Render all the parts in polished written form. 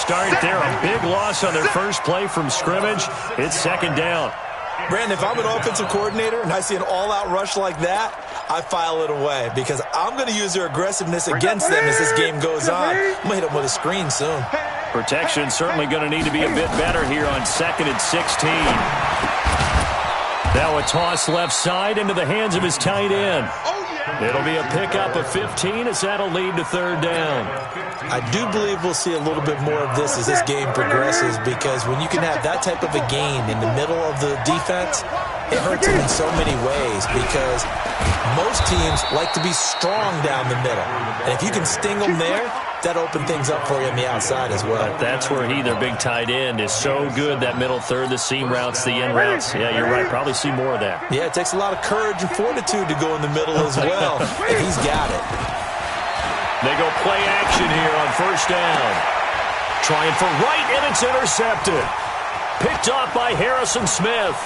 start there. A big loss on their first play from scrimmage. It's second down. Brandon, if I'm an offensive coordinator and I see an all-out rush like that, I file it away because I'm going to use their aggressiveness against them as this game goes on. I'm going to hit them with a screen soon. Protection certainly going to need to be a bit better here on 2nd and 16. Now a toss left side into the hands of his tight end. It'll be a pickup of 15 as that'll lead to third down. I do believe we'll see a little bit more of this as this game progresses because when you can have that type of a gain in the middle of the defense, it hurts them in so many ways because most teams like to be strong down the middle. And if you can sting them there, that opens things up for you on the outside as well. But that's where their big tight end, is so good, that middle third, the seam routes, the in routes. Yeah, you're right. Probably see more of that. Yeah, it takes a lot of courage and fortitude to go in the middle as well. And he's got it. They go play action here on first down. Trying for right, and it's intercepted. Picked off by Harrison Smith.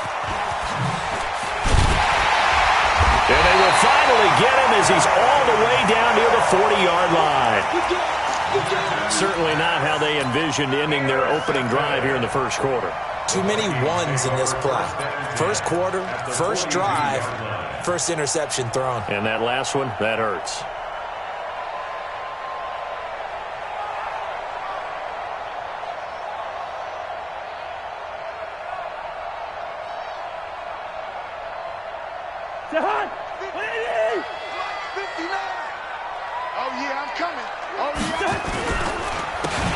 And they will finally get him as he's all the way down near the 40-yard line. Certainly not how they envisioned ending their opening drive here in the first quarter. Too many ones in this play. First quarter, first drive, first interception thrown. And that last one, that hurts.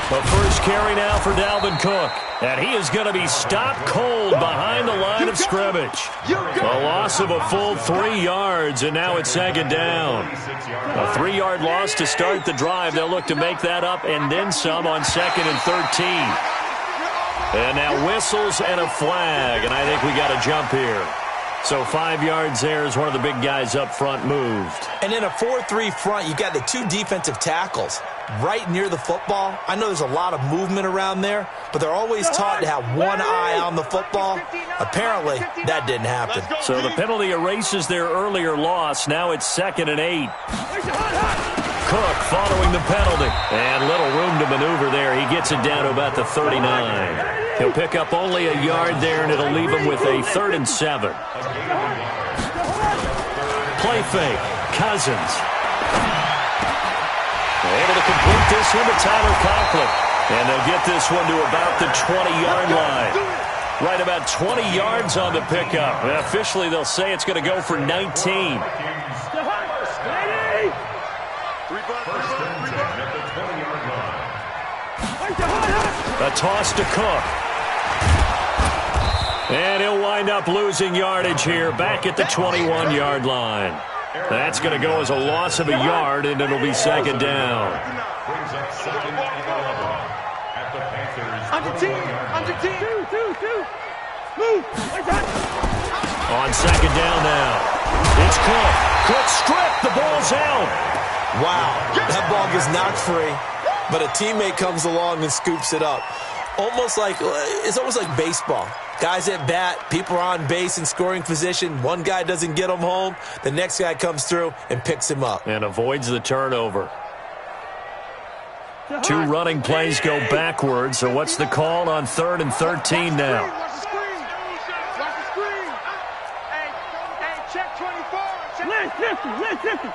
The first carry now for Dalvin Cook. And he is going to be stopped cold behind the line of scrimmage. A loss of a full 3 yards, and now it's second down. A 3-yard loss to start the drive. They'll look to make that up and then some on 2nd and 13. And now whistles and a flag, and I think we got a jump here. So 5 yards there as one of the big guys up front moved. And in a 4-3 front, you got the 2 defensive tackles right near the football. I know there's a lot of movement around there, but they're always taught to have one eye on the football. Apparently, that didn't happen. So the penalty erases their earlier loss. Now it's 2nd and 8. Cook following the penalty. And little room to maneuver there. He gets it down to about the 39. He'll pick up only a yard there, and it'll leave him with a 3rd and 7. Play fake. Cousins. Able to complete this one to Tyler Conklin. And they'll get this one to about the 20-yard line. Right about 20 yards on the pickup. And officially, they'll say it's going to go for 19. A toss to Cook. And he'll wind up losing yardage here back at the 21-yard line. That's going to go as a loss of a yard, and it'll be second down. On second down now. It's Cook. Cook stripped. The ball's out. Wow. That ball gets knocked free, but a teammate comes along and scoops it up. It's almost like baseball. Guys at bat, people are on base in scoring position. One guy doesn't get him home. The next guy comes through and picks him up. And avoids the turnover. 2 running plays go backwards. So what's the call on 3rd and 13 now? Check 24. Listen.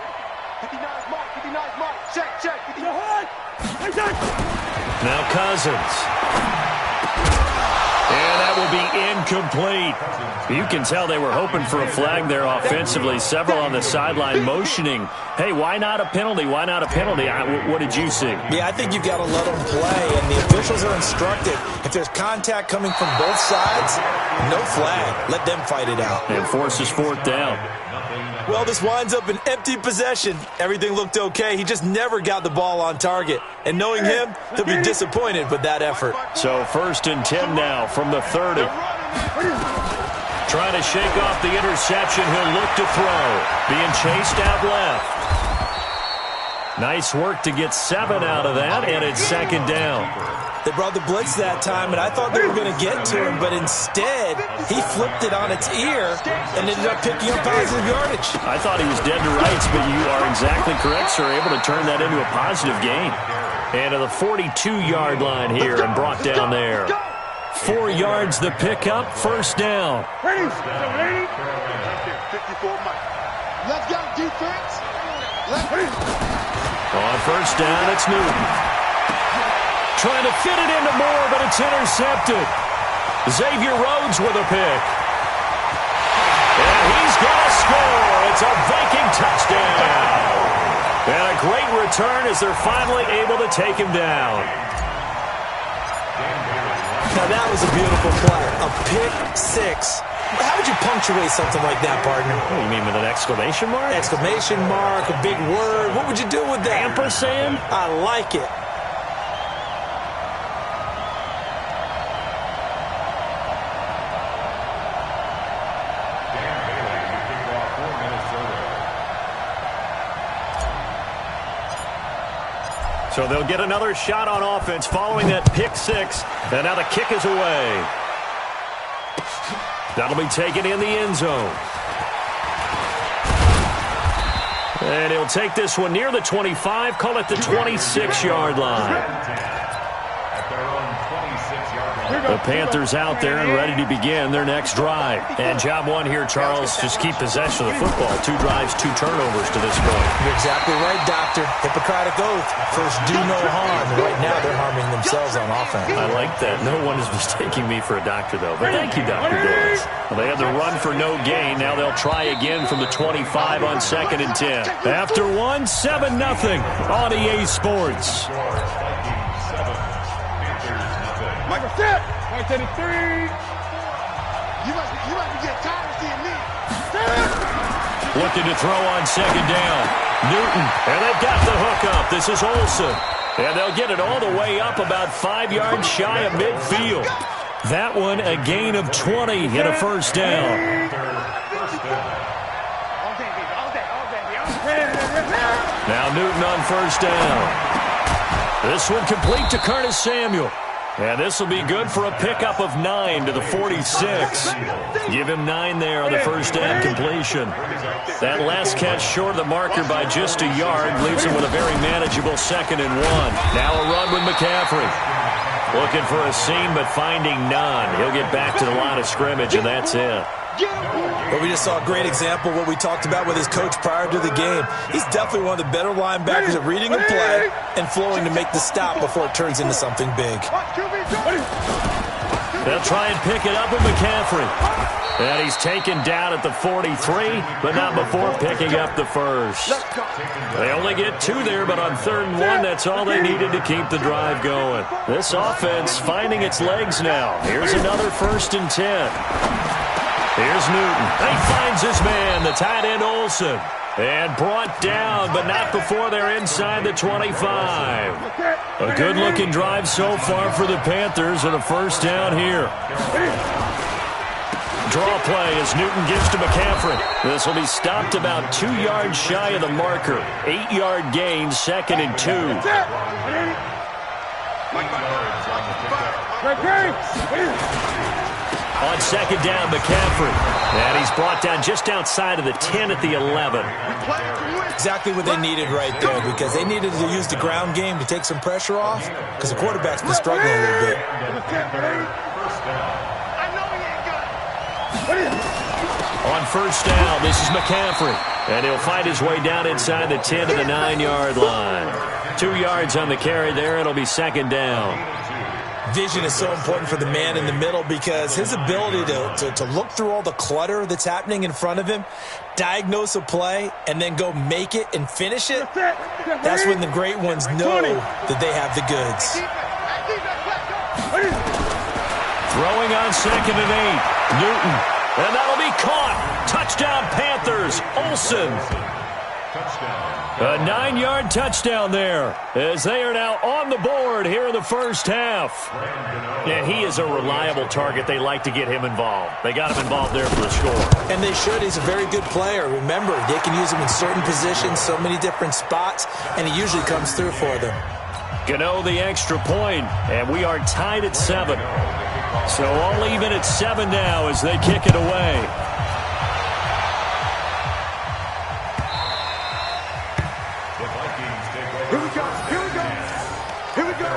Now Cousins. And that will be incomplete. You can tell they were hoping for a flag there offensively. Several on the sideline motioning, hey, why not a penalty? Why not a penalty? What did you see? Yeah, I think you've got to let them play, and the officials are instructed. If there's contact coming from both sides, no flag. Let them fight it out. And forces 4th down. Well, this winds up an empty possession. Everything looked okay. He just never got the ball on target. And knowing him, he'll be disappointed with that effort. So 1st and 10 now from the 30. Trying to shake off the interception. He'll look to throw. Being chased out left. Nice work to get 7 out of that, and it's second down. They brought the blitz that time, and I thought they were going to get to him, but instead, he flipped it on its ear and ended up picking up positive yardage. I thought he was dead to rights, but you are exactly correct, sir, able to turn that into a positive gain. And to the 42-yard line here and brought down there. 4 yards the pickup, first down. Ready? 54 Mike. Let's go, defense. On first down, it's Newton. Trying to fit it into Moore, but it's intercepted. Xavier Rhodes with a pick. And he's going to score. It's a Viking touchdown. And a great return as they're finally able to take him down. Now that was a beautiful play. A pick six. How would you punctuate something like that, partner? What do you mean, with an exclamation mark? Exclamation mark, a big word. What would you do with that? Ampersand? I like it. So they'll get another shot on offense following that pick six. And now the kick is away. That'll be taken in the end zone. And he'll take this one near the 25, call it the 26-yard line. The Panthers out there and ready to begin their next drive. And job one here, Charles, just keep possession of the football. 2 drives, 2 turnovers to this point. You're exactly right, Doctor. Hippocratic oath. First, do no harm. Right now, they're harming themselves on offense. I like that. No one is mistaking me for a doctor, though. But thank you, Dr. Davis. Well, they had the run for no gain. Now they'll try again from the 25 on 2nd and 10. After 1, 7-0 on EA Sports. Michael, set. Right to the 3. You must be getting tired of seeing me. Looking to throw on 2nd down. Newton, and they've got the hook up. This is Olsen. And they'll get it all the way up about 5 yards shy of midfield. That one a gain of 20 and a first down. Now Newton on first down. This one complete to Curtis Samuel. And this will be good for a pickup of 9 to the 46. Give him 9 there on the first down completion. That last catch short of the marker by just a yard leaves him with a very manageable 2nd and 1. Now a run with McCaffrey. Looking for a seam, but finding none. He'll get back to the line of scrimmage, and that's it. Well, we just saw a great example of what we talked about with his coach prior to the game. He's definitely one of the better linebackers at reading a play and flowing to make the stop before it turns into something big. They'll try and pick it up with McCaffrey. And he's taken down at the 43, but not before picking up the first. They only get 2 there, but on 3rd and 1, that's all they needed to keep the drive going. This offense finding its legs now. Here's another 1st and 10. Here's Newton. He finds his man, the tight end Olsen. And brought down, but not before they're inside the 25. A good-looking drive so far for the Panthers and a first down here. Draw play as Newton gives to McCaffrey. This will be stopped about 2 yards shy of the marker. 8-yard gain, 2nd and 2. On 2nd down, McCaffrey. And he's brought down just outside of the 10 at the 11. Exactly what they needed right there, because they needed to use the ground game to take some pressure off, because the quarterback's been struggling a little bit. On first down, this is McCaffrey. And he'll find his way down inside the 10 to the 9-yard line. 2 yards on the carry there. It'll be 2nd down. Vision is so important for the man in the middle, because his ability to look through all the clutter that's happening in front of him, diagnose a play, and then go make it and finish it, that's when the great ones know that they have the goods. Throwing on 2nd and 8. Newton. And that'll be caught. Touchdown Panthers. Olsen. A 9-yard touchdown there, as they are now on the board here in the first half. And he is a reliable target. They like to get him involved. They got him involved there for the score. And they should. He's a very good player. Remember, they can use him in certain positions, so many different spots, and he usually comes through for them. Gano the extra point, and we are tied at 7. So all even at 7 now as they kick it away. Here we go. Here we go. Here we go.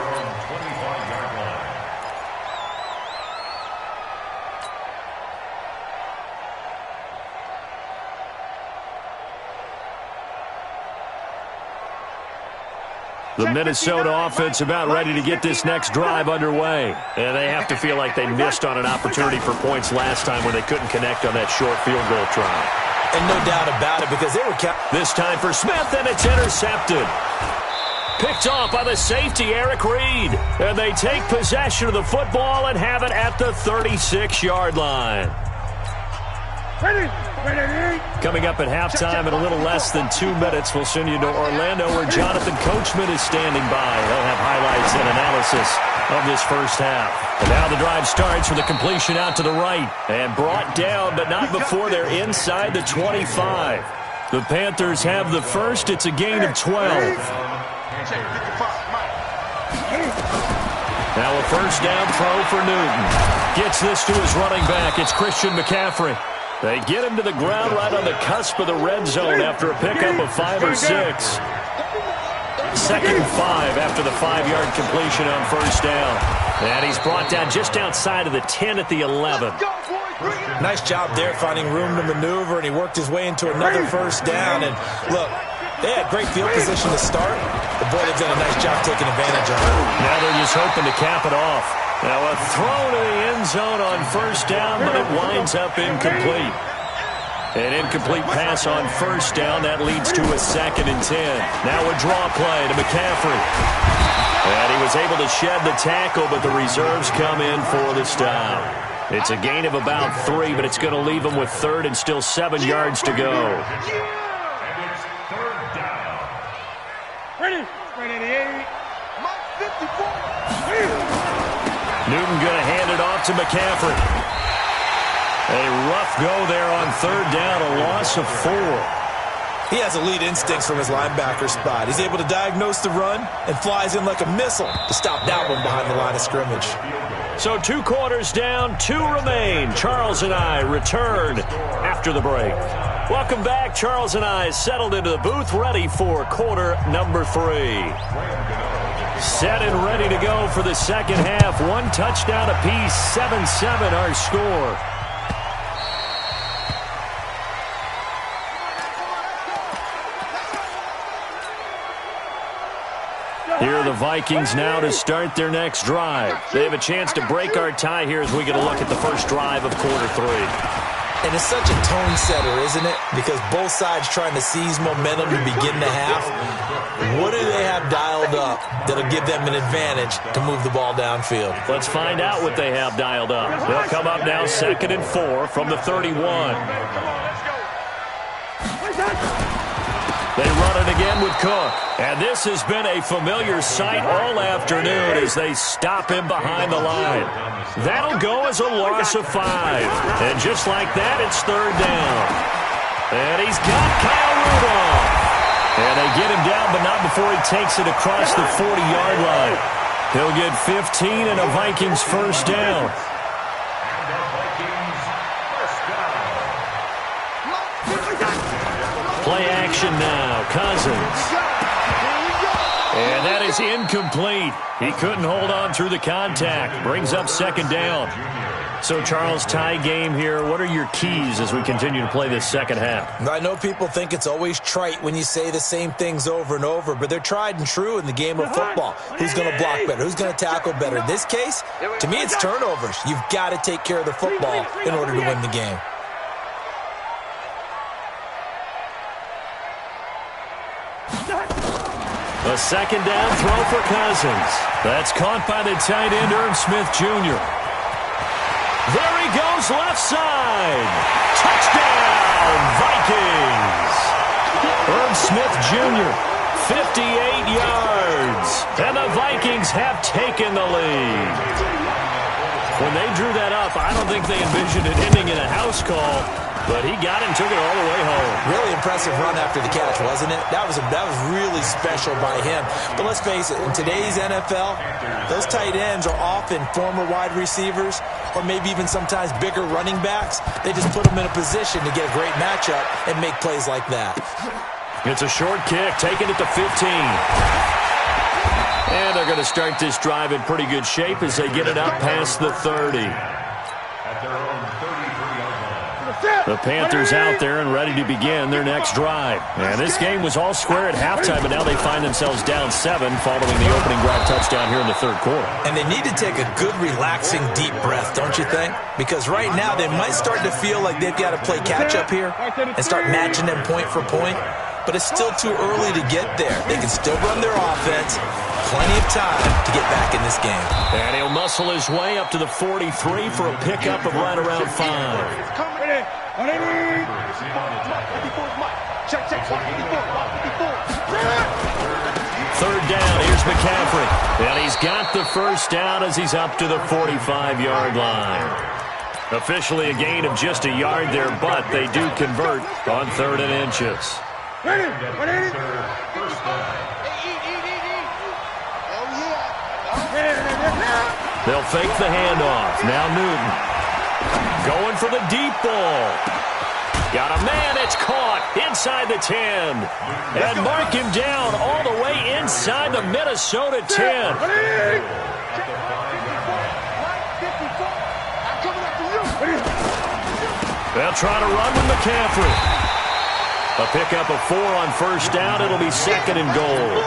The Minnesota offense about ready to get this next drive underway. And they have to feel like they missed on an opportunity for points last time when they couldn't connect on that short field goal try. And no doubt about it, because they were this time for Smith, and it's intercepted. Picked off by the safety, Eric Reed. And they take possession of the football and have it at the 36-yard line. Coming up at halftime in a little less than 2 minutes, we'll send you to Orlando where Jonathan Coachman is standing by. He'll have highlights and analysis of this first half. And now the drive starts with a completion out to the right. And brought down, but not before they're inside the 25. The Panthers have the first. It's a gain of 12. Now a first down throw for Newton. Gets this to his running back. It's Christian McCaffrey. They get him to the ground right on the cusp of the red zone after a pickup of 5 or 6. Second and 5 after the 5-yard completion on first down. And he's brought down just outside of the 10 at the 11. Nice job there finding room to maneuver, and he worked his way into another first down. And look, they had great field position to start. The boy, they've done a nice job taking advantage of it. Now they're just hoping to cap it off. Now a throw to the end zone on first down, but it winds up incomplete. An incomplete pass on first down. That leads to a 2nd and 10. Now a draw play to McCaffrey. And he was able to shed the tackle, but the reserves come in for the stop. It's a gain of about 3, but it's going to leave him with 3rd and still 7 yards to go. Newton going to hand it off to McCaffrey. A rough go there on 3rd down, a loss of 4. He has elite instincts from his linebacker spot. He's able to diagnose the run and flies in like a missile to stop that one behind the line of scrimmage. So 2 quarters down, 2 remain. Charles and I return after the break. Welcome back. Charles and I settled into the booth, ready for quarter number 3. Set and ready to go for the second half. 1 touchdown apiece, 7-7 our score. Here are the Vikings now to start their next drive. They have a chance to break our tie here as we get a look at the first drive of quarter 3. And it's such a tone setter, isn't it? Because both sides trying to seize momentum to begin the half. What do they have dialed up that'll give them an advantage to move the ball downfield? Let's find out what they have dialed up. They'll come up now 2nd and 4 from the 31. They run it again with Cook. And this has been a familiar sight all afternoon as they stop him behind the line. That'll go as a loss of 5. And just like that, it's 3rd down. And he's got Kyle Rudolph. And they get him down, but not before he takes it across the 40-yard line. He'll get 15 and a Vikings first down. Play action now. Cousins. And that is incomplete. He couldn't hold on through the contact. Brings up 2nd down. So, Charles, tie game here. What are your keys as we continue to play this second half? I know people think it's always trite when you say the same things over and over, but they're tried and true in the game of football. Who's going to block better? Who's going to tackle better? In this case, to me, it's turnovers. You've got to take care of the football in order to win the game. A 2nd down throw for Cousins. That's caught by the tight end, Irv Smith Jr. There he goes, left side. Touchdown, Vikings. Herb Smith Jr., 58 yards. And the Vikings have taken the lead. When they drew that up, I don't think they envisioned it ending in a house call, but he got it and took it all the way home. Really impressive run after the catch, wasn't it? That was really special by him. But let's face it, in today's NFL, those tight ends are often former wide receivers or maybe even sometimes bigger running backs. They just put them in a position to get a great matchup and make plays like that. It's a short kick, taking it to 15. And they're going to start this drive in pretty good shape as they get it up past the 30. The Panthers out there and ready to begin their next drive. And this game was all square at halftime, but now they find themselves down 7 following the opening drive touchdown here in the third quarter. And they need to take a good, relaxing, deep breath, don't you think? Because right now they might start to feel like they've got to play catch-up here and start matching them point for point. But it's still too early to get there. They can still run their offense. Plenty of time to get back in this game. And he'll muscle his way up to the 43 for a pickup of right around 5. Third down, here's McCaffrey. And he's got the first down as he's up to the 45-yard line. Officially a gain of just a yard there, but they do convert on 3rd and inches. They'll fake the handoff. Now Newton. Going for the deep ball. Got a man. It's caught inside the 10. And mark him down all the way inside the Minnesota 10. They'll try to run with McCaffrey. A pickup of 4 on first down. It'll be 2nd and goal.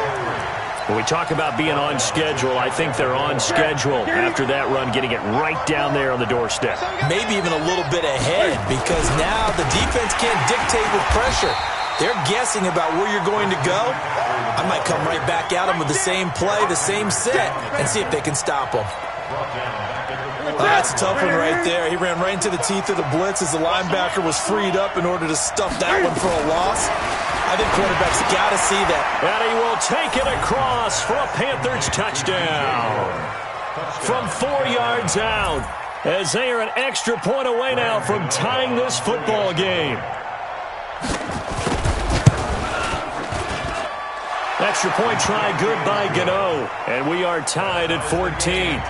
When we talk about being on schedule, I think they're on schedule after that run, getting it right down there on the doorstep. Maybe even a little bit ahead, because now the defense can't dictate with pressure. They're guessing about where you're going to go. I might come right back at them with the same play, the same set, and see if they can stop them. Oh, that's a tough one right there. He ran right into the teeth of the blitz as the linebacker was freed up in order to stuff that one for a loss. I think quarterbacks got to see that. And he will take it across for a Panthers touchdown. From 4 yards out, as they are an extra point away now from tying this football game. Extra point try good by Gano. And we are tied at 14.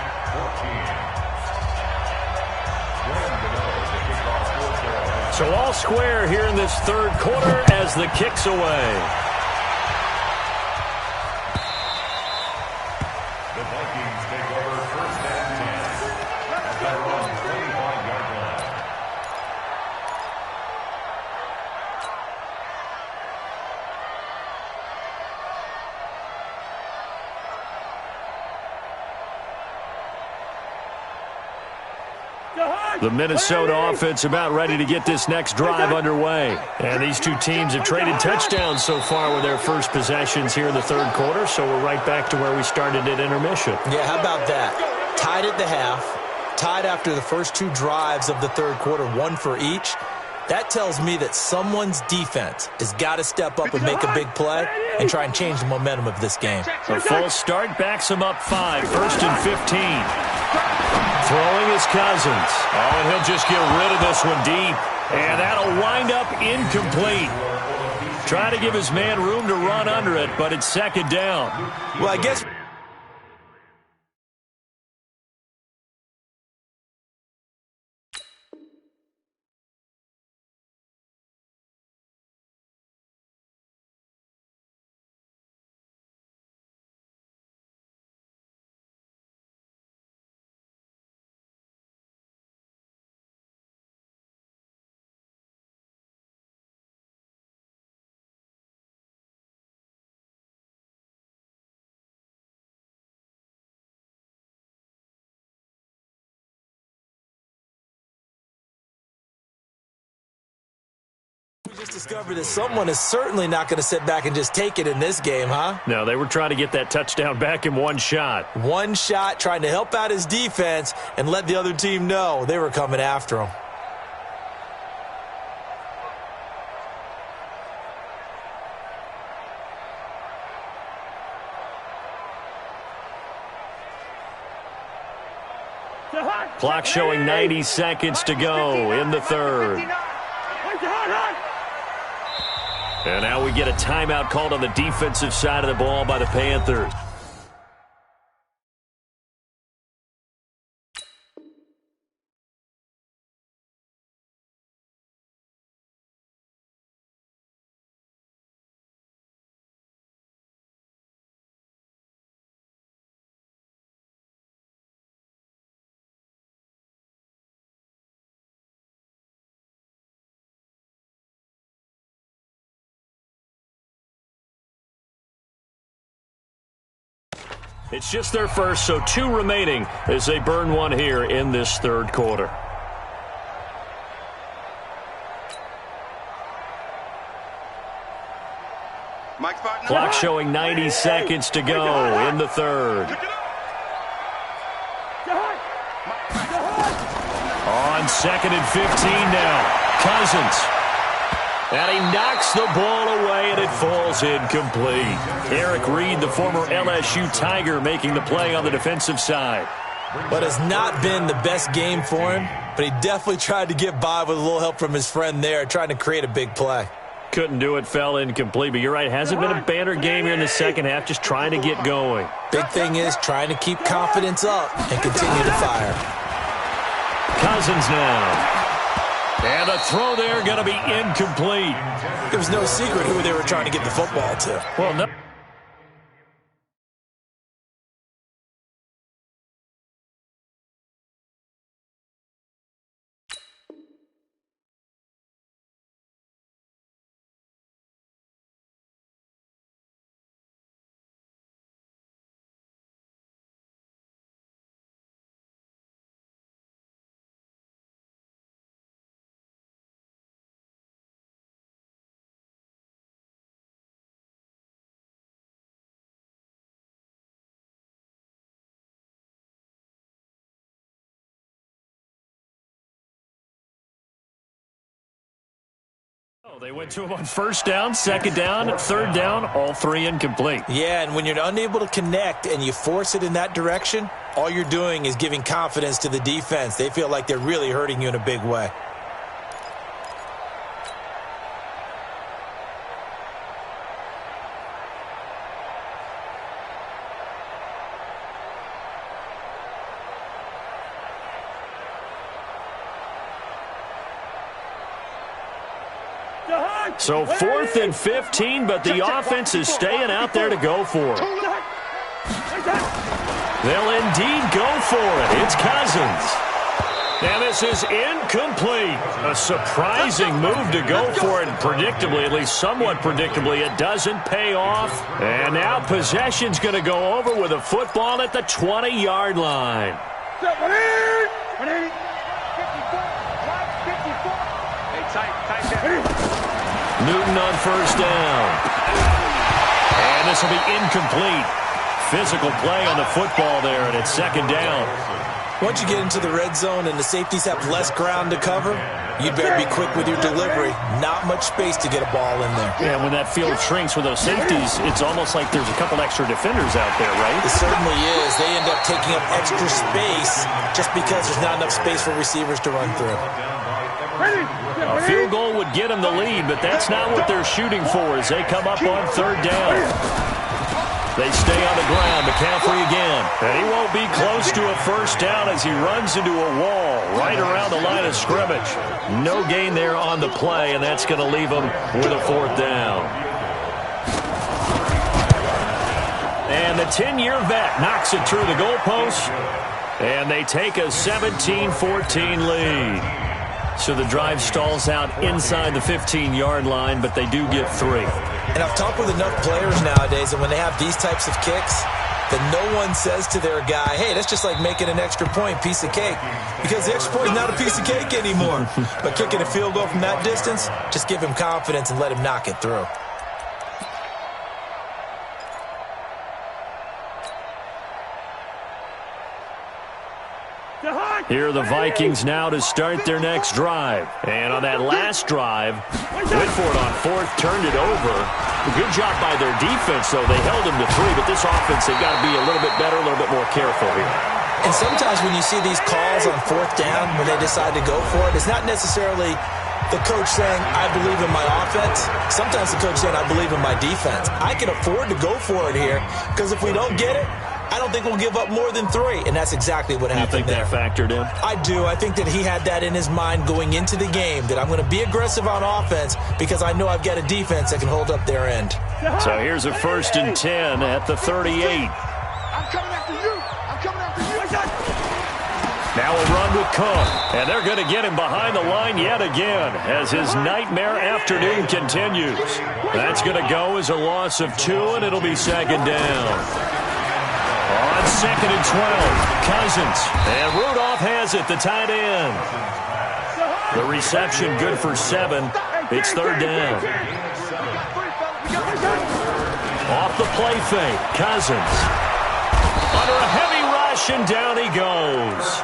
So all square here in this third quarter as the kick's away. The Vikings take over 1st and 10 at their own 25-yard line. The Minnesota offense about ready to get this next drive underway. And these two teams have traded touchdowns so far with their first possessions here in the third quarter, so we're right back to where we started at intermission. Yeah, how about that? Tied at the half, tied after the first 2 drives of the third quarter, 1 for each. That tells me that someone's defense has got to step up and make a big play and try and change the momentum of this game. A false start backs him up 5, 1st and 15. Throwing his Cousins. Oh, and he'll just get rid of this one deep. And that'll wind up incomplete. Try to give his man room to run under it, but it's 2nd down. Well, I guess... We just discovered that someone is certainly not going to sit back and just take it in this game, huh? No, they were trying to get that touchdown back in one shot. One shot, trying to help out his defense and let the other team know they were coming after him. Clock showing 90 seconds to go in the third. And now we get a timeout called on the defensive side of the ball by the Panthers. It's just their first, so 2 remaining as they burn one here in this third quarter. Clock showing 90 seconds to go in the third. On 2nd and 15 now. Cousins. And he knocks the ball away, and it falls incomplete. Eric Reed, the former LSU Tiger, making the play on the defensive side. But it's not been the best game for him, but he definitely tried to get by with a little help from his friend there, trying to create a big play. Couldn't do it, fell incomplete. But you're right, hasn't been a banner game here in the second half, just trying to get going. Big thing is trying to keep confidence up and continue to fire. Cousins now. And a throw there going to be incomplete. There was no secret who they were trying to get the football to. Well, no. They went to him on first down, second down, third down, all 3 incomplete. Yeah, and when you're unable to connect and you force it in that direction, all you're doing is giving confidence to the defense. They feel like they're really hurting you in a big way. So 4th and 15, but the offense is staying out there to go for it. They'll indeed go for it. It's Cousins. And this is incomplete. A surprising move to go for it. Predictably, at least somewhat predictably, it doesn't pay off. And now possession's going to go over with a football at the 20-yard line. Newton on first down. And this will be incomplete. Physical play on the football there, and it's second down. Once you get into the red zone and the safeties have less ground to cover, you'd better be quick with your delivery. Not much space to get a ball in there. Yeah, when that field shrinks with those safeties, it's almost like there's a couple extra defenders out there, right? It certainly is. They end up taking up extra space just because there's not enough space for receivers to run through. A field goal would get them the lead, but that's not what they're shooting for as they come up on third down. They stay on the ground. McCaffrey again. And he won't be close to a first down as he runs into a wall right around the line of scrimmage. No gain there on the play, and that's going to leave them with a 4th down. And the 10-year vet knocks it through the goalpost, and they take a 17-14 lead. So the drive stalls out inside the 15-yard line, but they do get 3. And I've talked with enough players nowadays that when they have these types of kicks, that no one says to their guy, hey, that's just like making an extra point, piece of cake. Because the extra point is not a piece of cake anymore. But kicking a field goal from that distance, just give him confidence and let him knock it through. Here are the Vikings now to start their next drive. And on that last drive, Whitford on 4th turned it over. Good job by their defense, though. They held them to 3, but this offense, they've got to be a little bit better, a little bit more careful here. And sometimes when you see these calls on fourth down, when they decide to go for it, it's not necessarily the coach saying, I believe in my offense. Sometimes the coach saying, I believe in my defense. I can afford to go for it here because if we don't get it, I don't think we'll give up more than 3. And that's exactly what happened there. You think that factored in? I do. I think that he had that in his mind going into the game, that I'm going to be aggressive on offense because I know I've got a defense that can hold up their end. So here's a 1st and 10 at the 38. I'm coming after you. I'm coming after you. Now a run with Cook, and they're going to get him behind the line yet again as his nightmare afternoon continues. That's going to go as a loss of 2, and it'll be 2nd down. On 2nd and 12, Cousins, and Rudolph has it, the tight end. The reception good for 7. It's 3rd down. Off the play fake, Cousins. Under a heavy rush, and down he goes.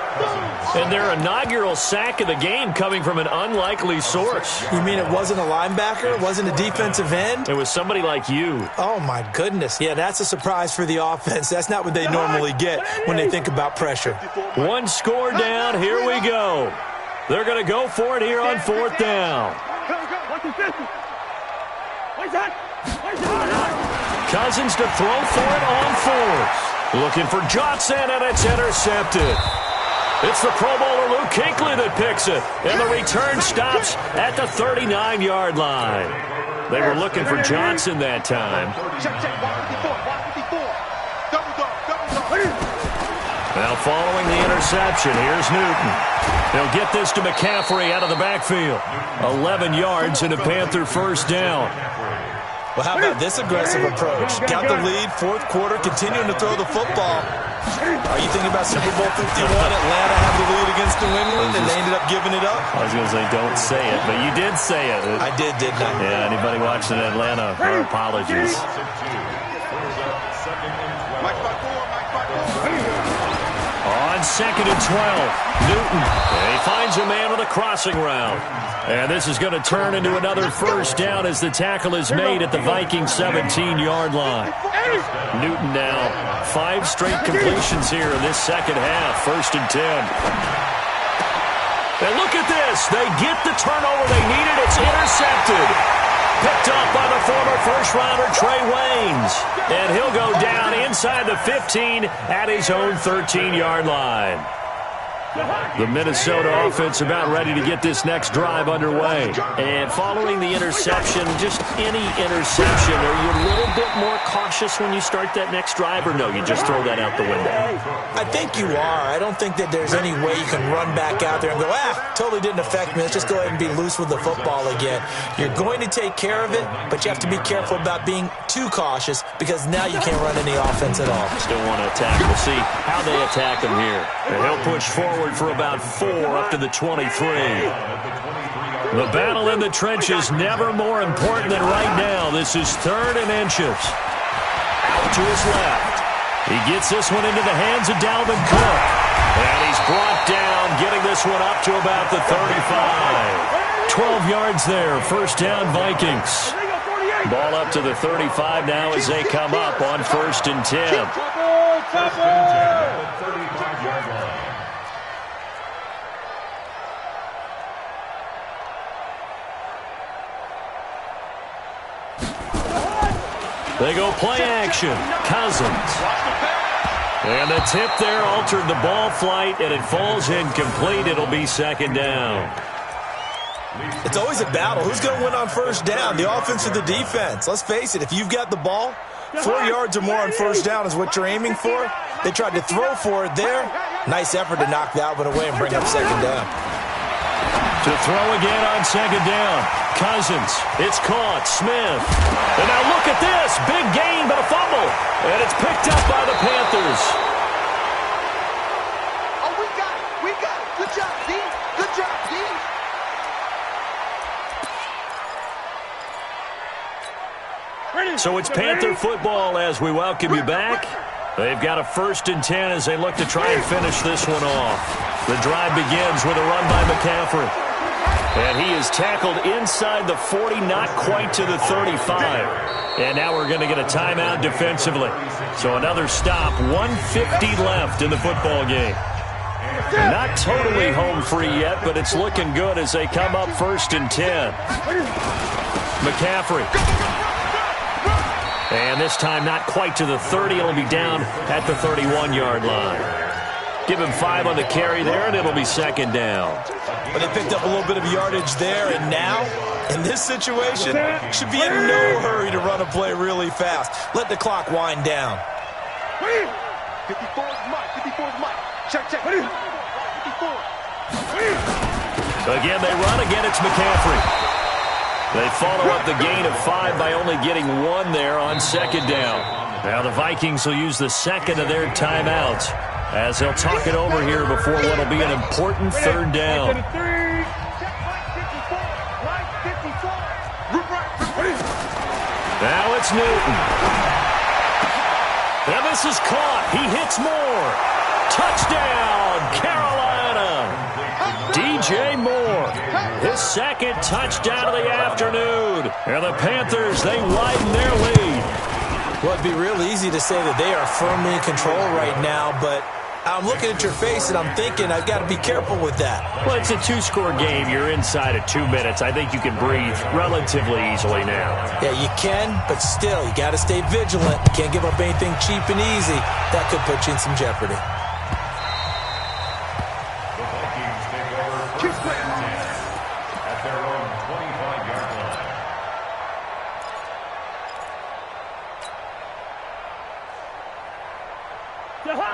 And their inaugural sack of the game coming from an unlikely source. You mean it wasn't a linebacker? It wasn't a defensive end? It was somebody like you. Oh, my goodness. Yeah, that's a surprise for the offense. That's not what they normally get when they think about pressure. 1 score down. Here we go. They're going to go for it here on 4th down. Cousins to throw for it on 4th. Looking for Johnson, and it's intercepted. It's the Pro Bowler Luke Kuechly that picks it, and the return stops at the 39-yard line. They were looking for Johnson that time. Now following the interception, here's Newton. He'll get this to McCaffrey out of the backfield. 11 yards and a Panther 1st down. Well, how about this aggressive approach? Got the lead, 4th quarter, continuing to throw the football. Are you thinking about Super Bowl 51? Atlanta had the lead against New England, and they ended up giving it up? I was going to say, don't say it, but you did say it. I did, didn't I? Yeah, anybody watching Atlanta, our apologies. On 2nd and 12, Newton. And he finds a man with a crossing route. And this is going to turn into another 1st down as the tackle is made at the Vikings 17-yard line. Newton now 5 straight completions here in this 2nd half. 1st and 10. And look at this. They get the turnover they needed. It's intercepted. Picked up by the former first-rounder Trey Waynes. And he'll go down inside the 15 at his own 13-yard line. The Minnesota offense about ready to get this next drive underway. And following the interception, just any interception, are you a little bit more cautious when you start that next drive, or no, you just throw that out the window? I think you are. I don't think that there's any way you can run back out there and go, totally didn't affect me. Let's just go ahead and be loose with the football again. You're going to take care of it, but you have to be careful about being too cautious because now you can't run any offense at all. Still want to attack. We'll see how they attack him here. And he'll push forward for about 4 up to the 23. The battle in the trenches never more important than right now. This is 3rd and inches. Out to his left. He gets this one into the hands of Dalvin Cook. And he's brought down, getting this one up to about the 35. 12 yards there. 1st down, Vikings. Ball up to the 35 now as they come up on 1st and 10. They go play action. Cousins. And the tip there altered the ball flight, and it falls incomplete. It'll be 2nd down. It's always a battle. Who's going to win on 1st down, the offense or the defense? Let's face it, if you've got the ball, 4 yards or more on 1st down is what you're aiming for. They tried to throw for it there. Nice effort to knock that one away and bring up 2nd down. To throw again on 2nd down. Cousins. It's caught. Smith. And now look at this. Big gain, but a fumble. And it's picked up by the Panthers. Oh, we got it. We got it. Good job, D. Good job, D. So it's Panther football as we welcome you back. They've got a 1st and 10 as they look to try and finish this one off. The drive begins with a run by McCaffrey. And he is tackled inside the 40, not quite to the 35. And now we're going to get a timeout defensively. So another stop, 1:50 left in the football game. Not totally home free yet, but it's looking good as they come up 1st and 10. McCaffrey. And this time not quite to the 30. It'll be down at the 31-yard line. Give him 5 on the carry there, and it'll be 2nd down. But they picked up a little bit of yardage there, and now, in this situation, should be in no hurry to run a play really fast. Let the clock wind down. 54 is Mike. 54 is Mike. Check. 54. Again, they run. Again, it's McCaffrey. They follow up the gain of 5 by only getting 1 there on 2nd down. Now the Vikings will use the second of their timeouts as they'll talk it over here before what will be an important 3rd down. Now it's Newton. And this is caught. He hits Moore. Touchdown, Carolina. DJ Moore, his 2nd touchdown of the afternoon. And the Panthers, they widen their lead. Well, it'd be real easy to say that they are firmly in control right now, but I'm looking at your face and I'm thinking I've got to be careful with that. Well, it's a 2-score game. You're inside of 2 minutes. I think you can breathe relatively easily now. Yeah, you can, but still, you got to stay vigilant. You can't give up anything cheap and easy. That could put you in some jeopardy.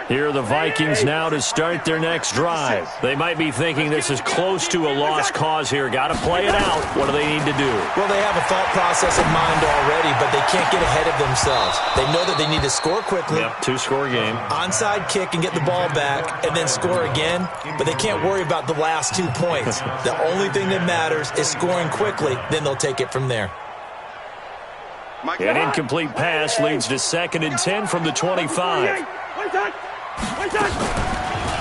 Here are the Vikings now to start their next drive. They might be thinking this is close to a lost cause here. Got to play it out. What do they need to do? Well, they have a thought process in mind already, but they can't get ahead of themselves. They know that they need to score quickly. Yep, 2-score game. Onside kick and get the ball back and then score again, but they can't worry about the last 2 points. The only thing that matters is scoring quickly, then they'll take it from there. An incomplete pass leads to 2nd and 10 from the 25.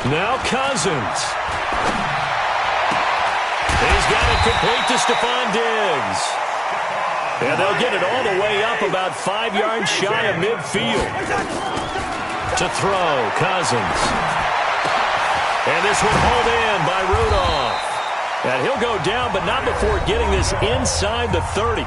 Now Cousins. He's got it complete to Stephon Diggs. And they'll get it all the way up about 5 yards shy of midfield. To throw, Cousins. And this one hauled in by Rudolph. And he'll go down, but not before getting this inside the 30.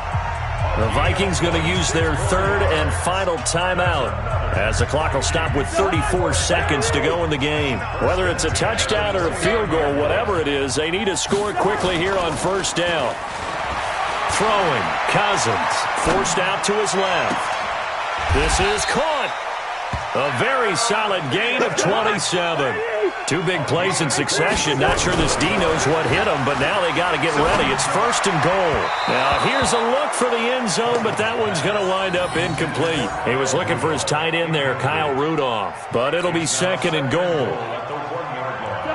The Vikings going to use their 3rd and final timeout as the clock will stop with 34 seconds to go in the game. Whether it's a touchdown or a field goal, whatever it is, they need to score quickly here on 1st down. Throwing, Cousins, forced out to his left. This is caught. A very solid gain of 27. 2 big plays in succession. Not sure this D knows what hit him, but now they got to get ready. It's 1st and goal. Now here's a look for the end zone, but that one's going to wind up incomplete. He was looking for his tight end there, Kyle Rudolph, but it'll be 2nd and goal.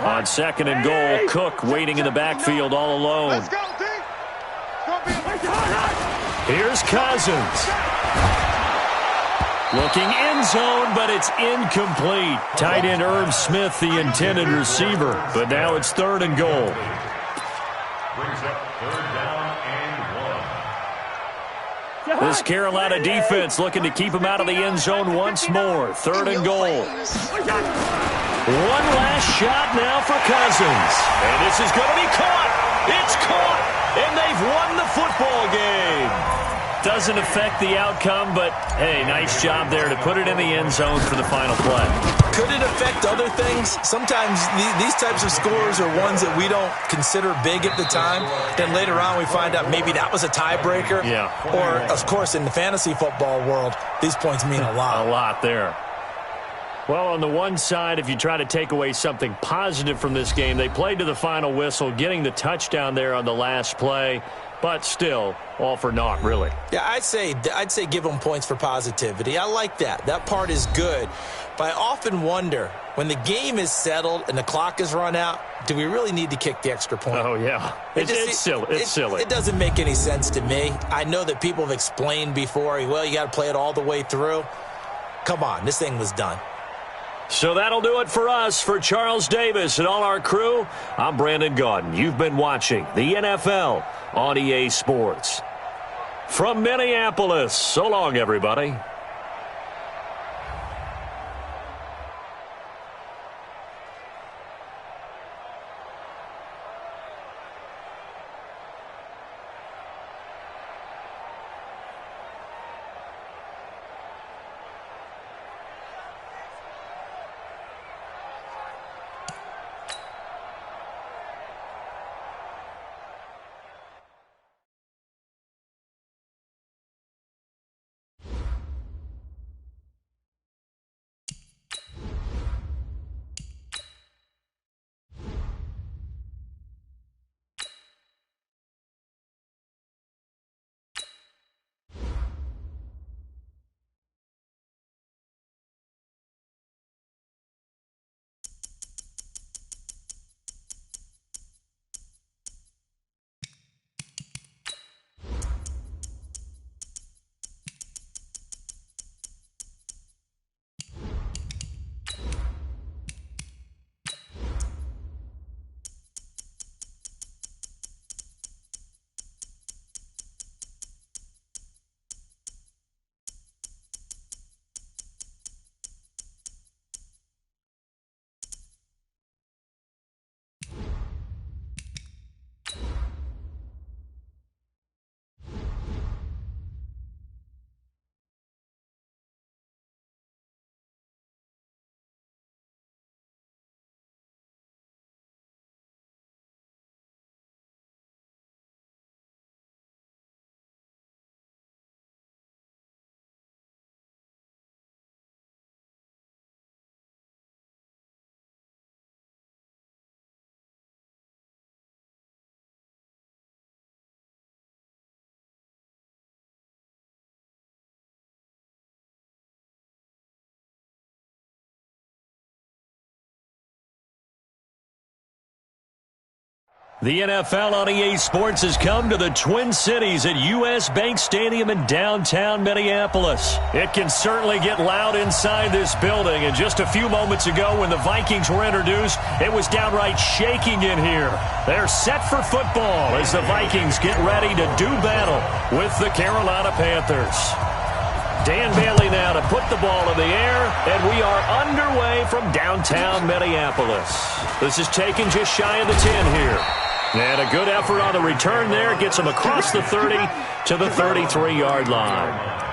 On 2nd and goal, Cook waiting in the backfield all alone. Here's Cousins. Looking end zone, but it's incomplete. Tight end Irv Smith, the intended receiver. But now it's 3rd and goal. Brings up 3rd down and 1. This Carolina defense looking to keep him out of the end zone once more. 3rd and goal. One last shot now for Cousins. And this is going to be caught. It's caught. And they've won the football game. Doesn't affect the outcome, but, hey, nice job there to put it in the end zone for the final play. Could it affect other things? Sometimes these types of scores are ones that we don't consider big at the time. Then later on we find out maybe that was a tiebreaker. Yeah. Or, of course, in the fantasy football world, these points mean a lot. A lot there. Well, on the one side, if you try to take away something positive from this game, they played to the final whistle, getting the touchdown there on the last play. But still, all for naught, really. Yeah, I'd say give them points for positivity. I like that. That part is good. But I often wonder, when the game is settled and the clock is run out, do we really need to kick the extra point? Oh, yeah. It's silly. It's silly. It doesn't make any sense to me. I know that people have explained before, well, you got to play it all the way through. Come on, this thing was done. So that'll do it for us. For Charles Davis and all our crew, I'm Brandon Gaudin. You've been watching the NFL on EA Sports. From Minneapolis, so long, everybody. The NFL on EA Sports has come to the Twin Cities at U.S. Bank Stadium in downtown Minneapolis. It can certainly get loud inside this building, and just a few moments ago when the Vikings were introduced, it was downright shaking in here. They're set for football as the Vikings get ready to do battle with the Carolina Panthers. Dan Bailey now to put the ball in the air, and we are underway from downtown Minneapolis. This is taken just shy of the 10 here. And a good effort on the return there gets him across the 30 to the 33-yard line.